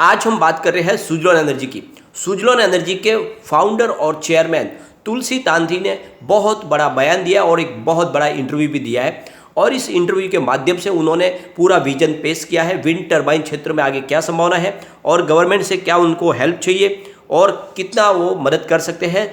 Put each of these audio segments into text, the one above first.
आज हम बात कर रहे हैं सुजलॉन एनर्जी की। सुजलॉन एनर्जी के फाउंडर और चेयरमैन तुलसी तांती ने बहुत बड़ा बयान दिया और एक बहुत बड़ा इंटरव्यू भी दिया है और इस इंटरव्यू के माध्यम से उन्होंने पूरा विजन पेश किया है। विंड टर्बाइन क्षेत्र में आगे क्या संभावना है और गवर्नमेंट से क्या उनको हेल्प चाहिए और कितना वो मदद कर सकते हैं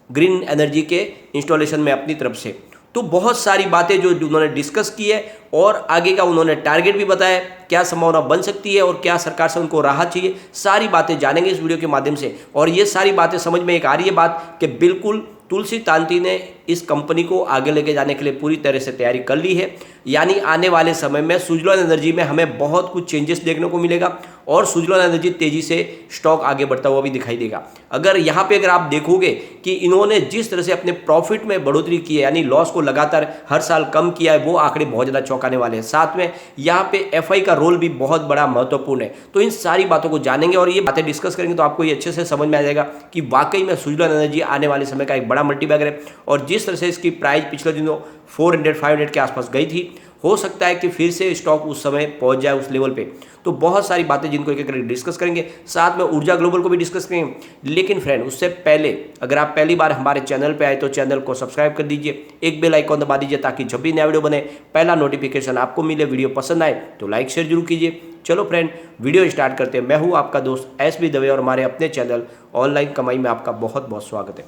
ग्रीन एनर्जी के इंस्टॉलेशन में अपनी तरफ से। तो बहुत सारी बातें जो उन्होंने डिस्कस की है और आगे का उन्होंने टारगेट भी बताया, क्या संभावना बन सकती है और क्या सरकार से उनको राहत चाहिए, सारी बातें जानेंगे इस वीडियो के माध्यम से। और ये सारी बातें समझ में एक आ रही है बात कि बिल्कुल तुलसी तांती ने इस कंपनी को आगे लेके जाने के लिए पूरी तरह से तैयारी कर ली है। यानी आने वाले समय में सुजलॉन एनर्जी में हमें बहुत कुछ चेंजेस देखने को मिलेगा और सुजलॉन एनर्जी तेजी से स्टॉक आगे बढ़ता हुआ भी दिखाई देगा। अगर आप देखोगे कि इन्होंने जिस तरह से अपने प्रॉफिट में बढ़ोतरी की है, यानी लॉस को लगातार हर साल कम किया है, वो आंकड़े बहुत ज़्यादा चौंकाने वाले हैं। साथ में यहाँ पे एफआई का रोल भी बहुत बड़ा महत्वपूर्ण है। तो इन सारी बातों को जानेंगे और ये बातें डिस्कस करेंगे तो आपको ये अच्छे से समझ में आ जाएगा कि वाकई में सुजलॉन एनर्जी आने वाले समय का एक बड़ा मल्टीबैगर है। और जिस तरह से इसकी प्राइस पिछले दिनों 400-500 के आसपास गई थी, हो सकता है कि फिर से स्टॉक उस समय पहुंच जाए उस लेवल पे। तो बहुत सारी बातें जिनको एक एक करके डिस्कस करेंगे, साथ में ऊर्जा ग्लोबल को भी डिस्कस करेंगे। लेकिन फ्रेंड, उससे पहले अगर आप पहली बार हमारे चैनल पे आए तो चैनल को सब्सक्राइब कर दीजिए, एक बेल आइकॉन दबा दीजिए ताकि जब भी नया वीडियो बने पहला नोटिफिकेशन आपको मिले। वीडियो पसंद आए तो लाइक शेयर जरूर कीजिए। चलो फ्रेंड, वीडियो स्टार्ट करते हैं। मैं हूँ आपका दोस्त एसबी दवे और हमारे अपने चैनल ऑनलाइन कमाई में आपका बहुत बहुत स्वागत है।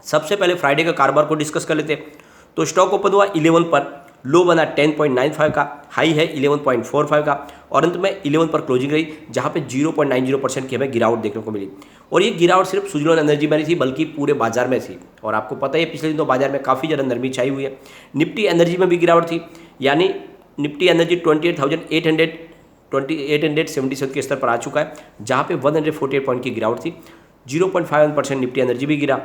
सबसे पहले फ्राइडे का कारोबार को डिस्कस कर लेते हैं। तो स्टॉक ओपन हुआ 11 पर, लो बना 10.95 का, हाई है 11.45 का और अंत में 11 पर क्लोजिंग रही, जहां पे 0.90% की हमें गिरावट देखने को मिली। और ये गिरावट सिर्फ सुजलॉन एनर्जी में नहीं थी बल्कि पूरे बाजार में थी। और आपको पता है पिछले दिन तो बाजार में काफ़ी ज़्यादा नरमी छाई हुई है। निफ्टी एनर्जी में भी गिरावट थी, यानी निफ्टी एनर्जी 28,877 के स्तर पर आ चुका है, जहाँ पे 148 पॉइंट की गिरावट थी। 0.51% निफ्टी एनर्जी भी गिरा।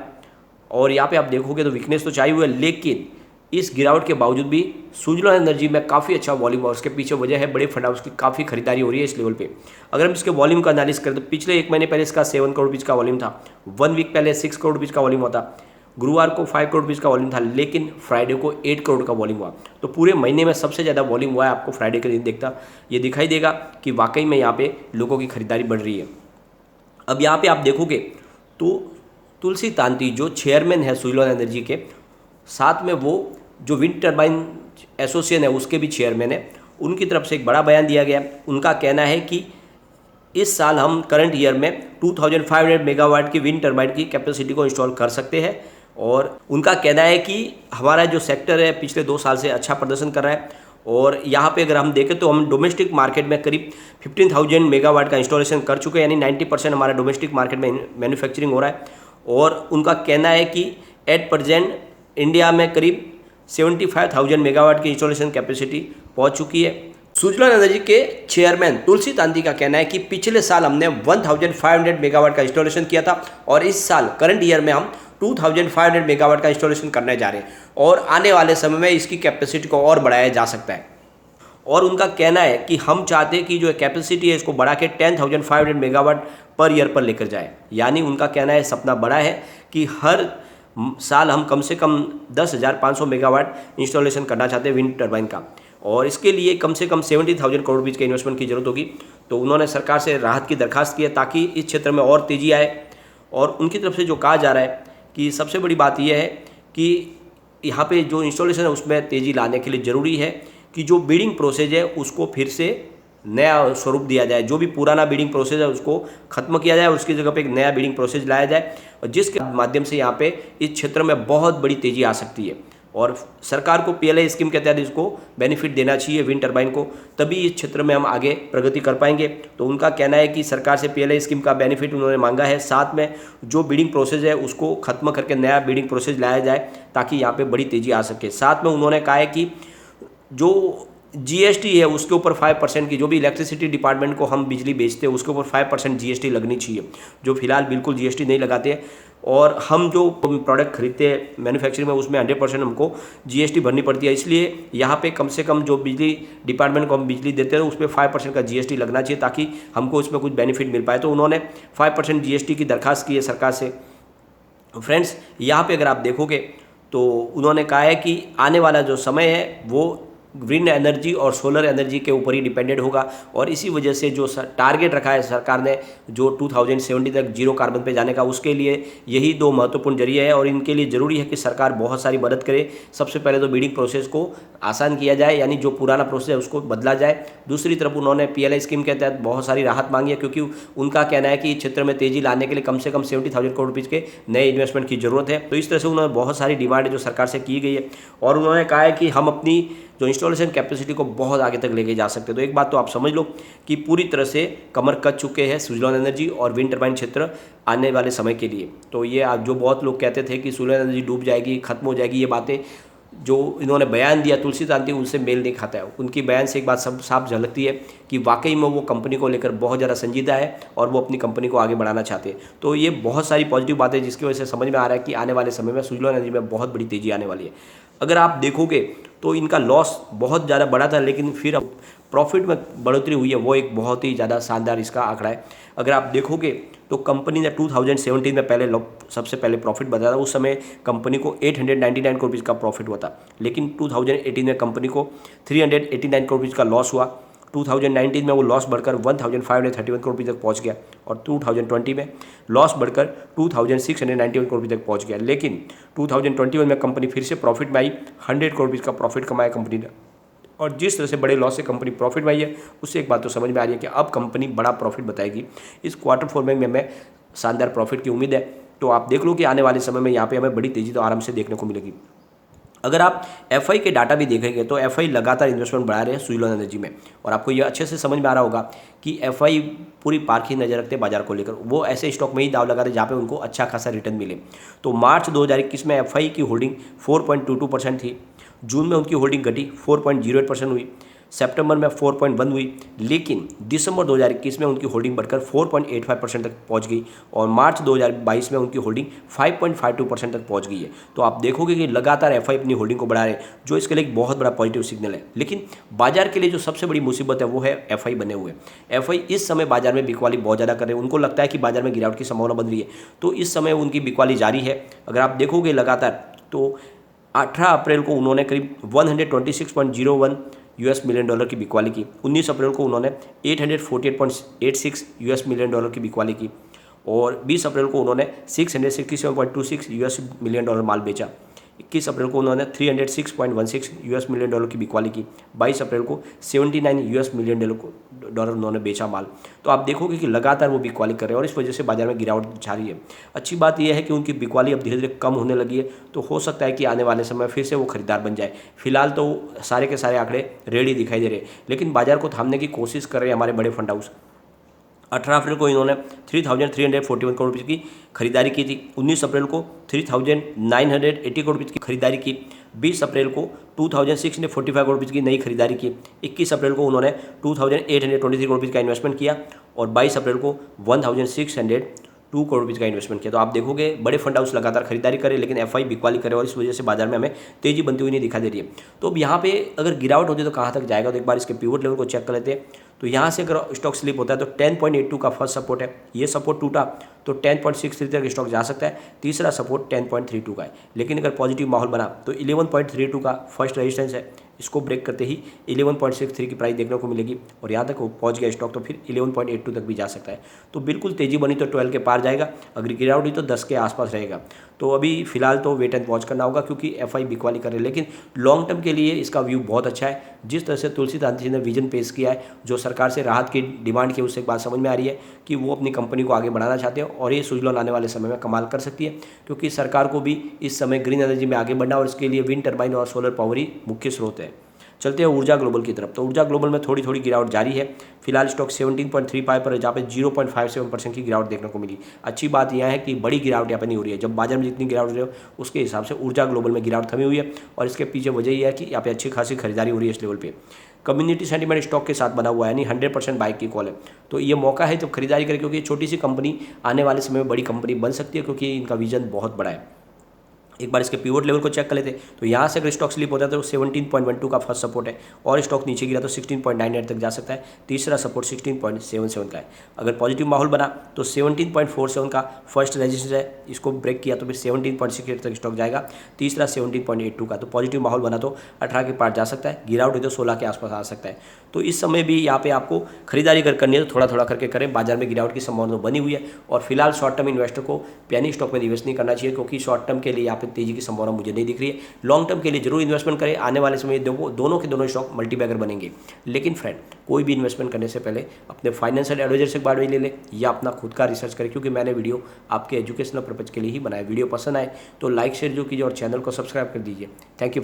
और यहाँ पे आप देखोगे तो वीकनेस तो चाहिए हुआ है, लेकिन इस गिरावट के बावजूद भी सुजलॉन एनर्जी में काफ़ी अच्छा वॉल्यूम और उसके पीछे वजह है बड़े फंड हाउस की काफ़ी खरीदारी हो रही है इस लेवल पे। अगर हम इसके वॉल्यूम का एनालिसिस करें तो पिछले एक महीने पहले इसका 7 करोड़ रुपीज़ का वॉल्यूम था, 1 वीक पहले 6 करोड़ रुपीज़ का वॉल्यूम हुआ था, गुरुवार को 5 करोड़ रुपीज़ का वॉल्यूम था, लेकिन फ्राइडे को 8 करोड़ का वॉल्यूम हुआ। तो पूरे महीने में सबसे ज़्यादा वॉल्यूम हुआ है। आपको फ्राइडे के दिन ये दिखाई देगा कि वाकई में यहाँ पे लोगों की खरीदारी बढ़ रही है। अब यहाँ पे आप देखोगे तो तुलसी तांती जो चेयरमैन है सुजलॉन एनर्जी के, साथ में वो जो विंड टर्बाइन एसोसिएशन है उसके भी चेयरमैन है, उनकी तरफ से एक बड़ा बयान दिया गया। उनका कहना है कि इस साल हम करंट ईयर में 2500 मेगावाट की विंड टर्बाइन की कैपेसिटी को इंस्टॉल कर सकते हैं। और उनका कहना है कि हमारा जो सेक्टर है पिछले 2 साल से अच्छा प्रदर्शन कर रहा है। और यहाँ पे अगर हम देखें तो हम डोमेस्टिक मार्केट में करीब 15,000 मेगावाट का इंस्टॉलेशन कर चुके हैं, यानी 90% हमारा डोमेस्टिक मार्केट में मैन्युफैक्चरिंग हो रहा है। और उनका कहना है कि एट प्रेजेंट इंडिया में करीब 75,000 मेगावाट की इंस्टॉलेशन कैपेसिटी पहुंच चुकी है। सुजलॉन एनर्जी के चेयरमैन तुलसी तांती का कहना है कि पिछले साल हमने 1500 मेगावाट का इंस्टॉलेशन किया था और इस साल करंट ईयर में हम 2500 मेगावाट का इंस्टॉलेशन करने जा रहे हैं और आने वाले समय में इसकी कैपेसिटी को और बढ़ाया जा सकता है। और उनका कहना है कि हम चाहते हैं कि जो कैपेसिटी है इसको बढ़ा के 10,500 मेगावाट पर ईयर पर लेकर जाए। यानी उनका कहना है सपना बड़ा है कि हर साल हम कम से कम 10,500 मेगावाट इंस्टॉलेशन करना चाहते हैं विंड टर्बाइन का। और इसके लिए कम से कम 70,000 करोड़ रुपये के इन्वेस्टमेंट की जरूरत होगी। तो उन्होंने सरकार से राहत की दरखास्त की है ताकि इस क्षेत्र में और तेज़ी आए। और उनकी तरफ से जो कहा जा रहा है कि सबसे बड़ी बात यह है कि यहाँ पे जो इंस्टॉलेशन है उसमें तेज़ी लाने के लिए ज़रूरी है कि जो बिडिंग प्रोसेस है उसको फिर से नया स्वरूप दिया जाए। जो भी पुराना बिडिंग प्रोसेस है उसको खत्म किया जाए और उसकी जगह पे एक नया बिडिंग प्रोसेस लाया जाए, और जिसके माध्यम से यहाँ पे इस क्षेत्र में बहुत बड़ी तेज़ी आ सकती है। और सरकार को पीएलआई स्कीम के तहत इसको बेनिफिट देना चाहिए विंड टर्बाइन को, तभी इस क्षेत्र में हम आगे प्रगति कर पाएंगे। तो उनका कहना है कि सरकार से पीएलआई स्कीम का बेनिफिट उन्होंने मांगा है, साथ में जो बिडिंग प्रोसेस है उसको खत्म करके नया बिडिंग प्रोसेस लाया जाए ताकि यहाँ पे बड़ी तेज़ी आ सके। साथ में उन्होंने कहा है कि जो जीएसटी है उसके ऊपर 5% की, जो भी इलेक्ट्रिसिटी डिपार्टमेंट को हम बिजली बेचते हैं उसके ऊपर 5% जीएसटी लगनी चाहिए, जो फिलहाल बिल्कुल जीएसटी नहीं लगाते हैं। और हम जो प्रोडक्ट खरीदते हैं मैन्युफैक्चरिंग में उसमें 100% हमको जीएसटी भरनी पड़ती है। इसलिए यहाँ पे कम से कम जो बिजली डिपार्टमेंट को हम बिजली देते हैं उस पर 5% का जीएसटी लगना चाहिए ताकि हमको उसमें कुछ बेनिफिट मिल पाए। तो उन्होंने 5% जीएसटी की दरखास्त की है सरकार से। फ्रेंड्स, यहाँ पर अगर आप देखोगे तो उन्होंने कहा है कि आने वाला जो समय है वो विंड एनर्जी और सोलर एनर्जी के ऊपर ही डिपेंडेंट होगा। और इसी वजह से जो टारगेट रखा है सरकार ने जो 2070 तक जीरो कार्बन पे जाने का, उसके लिए यही दो महत्वपूर्ण जरिए है। और इनके लिए ज़रूरी है कि सरकार बहुत सारी मदद करे। सबसे पहले तो बिडिंग प्रोसेस को आसान किया जाए, यानी जो पुराना प्रोसेस है उसको बदला जाए। दूसरी तरफ उन्होंने PLI स्कीम के तहत बहुत सारी राहत मांगी है, क्योंकि उनका कहना है कि क्षेत्र में तेजी लाने के लिए कम से कम 70,000 करोड़ रुपये के नए इन्वेस्टमेंट की जरूरत है। तो इस तरह से उन्होंने बहुत सारी डिमांड जो सरकार से की गई है, और उन्होंने कहा है कि हम अपनी जो इंस्टॉलेशन कैपेसिटी को बहुत आगे तक लेके जा सकते हैं। तो एक बात तो आप समझ लो कि पूरी तरह से कमर कस चुके हैं सुजलॉन एनर्जी और विंड टर्बाइन क्षेत्र आने वाले समय के लिए। तो ये आज जो बहुत लोग कहते थे कि सोलर एनर्जी डूब जाएगी, खत्म हो जाएगी, ये बातें जो इन्होंने बयान दिया तुलसी तांती, उनसे मेल नहीं खाता है। उनकी बयान से एक बात सब साफ झलकती है कि वाकई में वो कंपनी को लेकर बहुत ज़्यादा संजीदा है और वो अपनी कंपनी को आगे बढ़ाना चाहते हैं। तो ये बहुत सारी पॉजिटिव बातें जिसकी वजह से समझ में आ रहा है कि आने वाले समय में सुजलॉन एनर्जी में बहुत बड़ी तेजी आने वाली है। अगर आप देखोगे तो इनका लॉस बहुत ज़्यादा बड़ा था, लेकिन फिर अब प्रॉफिट में बढ़ोतरी हुई है, वो एक बहुत ही ज़्यादा शानदार इसका आंकड़ा है। अगर आप देखोगे तो कंपनी ने 2017 में पहले सबसे पहले प्रॉफिट बताया था। उस समय कंपनी को 899 करोड़ रुपीज़ का प्रॉफिट हुआ था, लेकिन 2018 में कंपनी को 389 करोड़ रुपीज़ का लॉस हुआ। 2019 में वो लॉस बढ़कर 1531 करोड़ रुपये तक पहुंच गया, और 2020 में लॉस बढ़कर 2691 करोड़ रुपये तक पहुंच गया। लेकिन 2021 में कंपनी फिर से प्रॉफिट में आई, 100 करोड़ रुपये का प्रॉफिट कमाया कंपनी ने। और जिस तरह से बड़े लॉस से कंपनी प्रॉफिट में आई है, उससे एक बात तो समझ में आ रही है कि अब कंपनी बड़ा प्रॉफिट बताएगी। इस क्वार्टर 4 में हमें शानदार प्रॉफिट की उम्मीद है। तो आप देख लो कि आने वाले समय में यहाँ पे हमें बड़ी तेज़ी तो आराम से देखने को मिलेगी। अगर आप FI के डाटा भी देखेंगे तो FI लगातार इन्वेस्टमेंट बढ़ा रहे हैं सुजलॉन एनर्जी में, और आपको ये अच्छे से समझ में आ रहा होगा कि FI पूरी पारखी नज़र रखते हैं बाजार को लेकर। वो ऐसे स्टॉक में ही दाव लगाते हैं जहाँ पे उनको अच्छा खासा रिटर्न मिले। तो मार्च 2021 में FI की होल्डिंग 4.22% थी, जून में उनकी होल्डिंग घटी 4.08% हुई, सितंबर में 4.1 हुई, लेकिन दिसंबर 2021 में उनकी होल्डिंग बढ़कर 4.85% तक पहुंच गई, और मार्च 2022 में उनकी होल्डिंग 5.52% तक पहुंच गई है। तो आप देखोगे कि लगातार FI अपनी होल्डिंग को बढ़ा रहे हैं, जो इसके लिए एक बहुत बड़ा पॉजिटिव सिग्नल है। लेकिन बाजार के लिए जो सबसे बड़ी मुसीबत है वो है FI बने हुए। FI इस समय बाजार में बिकवाली बहुत ज़्यादा कर रहे हैं, उनको लगता है कि बाजार में गिरावट की संभावना बन रही है, तो इस समय उनकी बिकवाली जारी है। अगर आप देखोगे लगातार तो 18 अप्रैल को उन्होंने करीब 126.01 US मिलियन डॉलर की बिकवाली की। 19 अप्रैल को उन्होंने 848.86 US मिलियन डॉलर की बिकवाली की, और 20 अप्रैल को उन्होंने 667.26 US मिलियन डॉलर माल बेचा। 21 अप्रैल को उन्होंने 306.16 US मिलियन डॉलर की बिकवाली की। 22 अप्रैल को 79 US मिलियन डॉलर उन्होंने बेचा माल। तो आप देखोगे कि लगातार वो बिकवाली कर रहे हैं, और इस वजह से बाजार में गिरावट जारी है। अच्छी बात यह है कि उनकी बिकवाली अब धीरे धीरे कम होने लगी है, तो हो सकता है कि आने वाले समय फिर से वो खरीदार बन जाए। फिलहाल तो सारे के सारे आंकड़े रेडी दिखाई दे रहे हैं, लेकिन बाजार को थामने की कोशिश कर रहे हैं हमारे बड़े फंड हाउस। 18 अप्रैल को इन्होंने 3,341 करोड़ रुपये की खरीदारी की थी। 19 अप्रैल को 3,980 करोड़ रुपये की खरीदारी की। 20 अप्रैल को 2,645 करोड़ रुपये की नई खरीदारी की। 21 अप्रैल को उन्होंने 2,823 करोड़ रुपये का इन्वेस्टमेंट किया, और 22 अप्रैल को 1,602 करोड़ रुपये का इन्वेस्टमेंट किया। तो आप देखोगे बड़े फंड हाउस लगातार खरीदारी करें, लेकिन FI बिकवाली करे, और इस वजह से बाजार में हमें तेजी बनती हुई नहीं दिखाई दे रही है। तो अब यहाँ पे अगर गिरावट होती है तो कहाँ तक जाएगा, तो एक बार इसके पिवट लेवल को चेक कर लेते हैं। तो यहाँ से अगर स्टॉक स्लिप होता है तो 10.82 का फर्स्ट सपोर्ट है, ये सपोर्ट टूटा तो 10.63 तक स्टॉक जा सकता है। तीसरा सपोर्ट 10.32 का है, लेकिन अगर पॉजिटिव माहौल बना तो 11.32 का फर्स्ट रेजिस्टेंस है, इसको ब्रेक करते ही 11.63 की प्राइस देखने को मिलेगी, और यहाँ तक वो पहुँच गया स्टॉक तो फिर 11.82 तक भी जा सकता है। तो बिल्कुल तेजी बनी तो 12 के पार जाएगा, अगर गिरावट हुई तो 10 के आसपास रहेगा। तो अभी फिलहाल तो वेट एंड वॉच करना होगा, क्योंकि FI बिकवाली कर रहे हैं, लेकिन लॉन्ग टर्म के लिए इसका व्यू बहुत अच्छा है। जिस तरह से तुलसी तांती ने विजन पेश किया है, जो सरकार से राहत की डिमांड की, उससे एक बात समझ में आ रही है कि वो अपनी कंपनी को आगे बढ़ाना चाहते हैं, और ये सुजलॉन आने वाले समय में कमाल कर सकती है, क्योंकि सरकार को भी इस समय ग्रीन एनर्जी में आगे बढ़ना, और इसके लिए विंड टर्बाइन और सोलर पावर ही मुख्य स्रोत है। चलते हैं ऊर्जा ग्लोबल की तरफ। तो ऊर्जा ग्लोबल में थोड़ी थोड़ी गिरावट जारी है। फिलहाल स्टॉक 17.35 पर है, जहाँ पे 0.57% की गिरावट देखने को मिली। अच्छी बात यह है कि बड़ी गिरावट यहाँ पे नहीं हो रही है। जब बाजार में जितनी गिरावट हो रही है उसके हिसाब से ऊर्जा ग्लोबल में गिरावट थमी हुई है, और इसके पीछे वजह यह है कि यहाँ पे अच्छी खासी खरीदारी हो रही है इस लेवल पर। कम्युनिटी सेंटीमेंट स्टॉक के साथ बना हुआ है, यानी 100% बाइक की कॉल है। तो ये मौका है जब खरीदारी करें, क्योंकि छोटी सी कंपनी आने वाले समय में बड़ी कंपनी बन सकती है, क्योंकि इनका विजन बहुत बड़ा है। एक बार इसके पिवट लेवल को चेक कर लेते हैं तो यहाँ से अगर स्टॉक स्लिप होता है तो 17.12 का फर्स्ट सपोर्ट है और स्टॉक नीचे गिरा तो 16.98 तक जा सकता है। तीसरा सपोर्ट 16.77 का है। अगर पॉजिटिव माहौल बना तो 17.47 का फर्स्ट रेजिस्टेंस है, इसको ब्रेक किया तो फिर 17.68 तक स्टॉक जाएगा। तीसरा 17.82 का, तो पॉजिटिव माहौल बना तो 18 के पार जा सकता है, गिरावट हुई तो 16 के आसपास आ सकता है। तो इस समय भी यहाँ पे आपको खरीदारी अगर करनी है तो थोड़ा थोड़ा करके करें। बाजार में गिरावट की संभावना बनी हुई है और फिलहाल शॉर्ट टर्म इन्वेस्टर को पेनी स्टॉक में निवेश नहीं करना चाहिए, क्योंकि शॉर्ट टर्म के लिए यहाँ पे तेजी की संभावना मुझे नहीं दिख रही है। लॉन्ग टर्म के लिए जरूर इन्वेस्टमेंट करें, आने वाले समय दोनों के दोनों स्टॉक मल्टीबैगर बनेंगे। लेकिन फ्रेंड, कोई भी इन्वेस्टमेंट करने से पहले अपने फाइनेंशियल एडवाइजर से बात ले ले या अपना खुद का रिसर्च करें, क्योंकि मैंने वीडियो आपके एजुकेशनल पर्पज के लिए ही बनाया। वीडियो पसंद आए तो लाइक शेयर जो कीजिए और चैनल को सब्सक्राइब कर दीजिए। Thank you.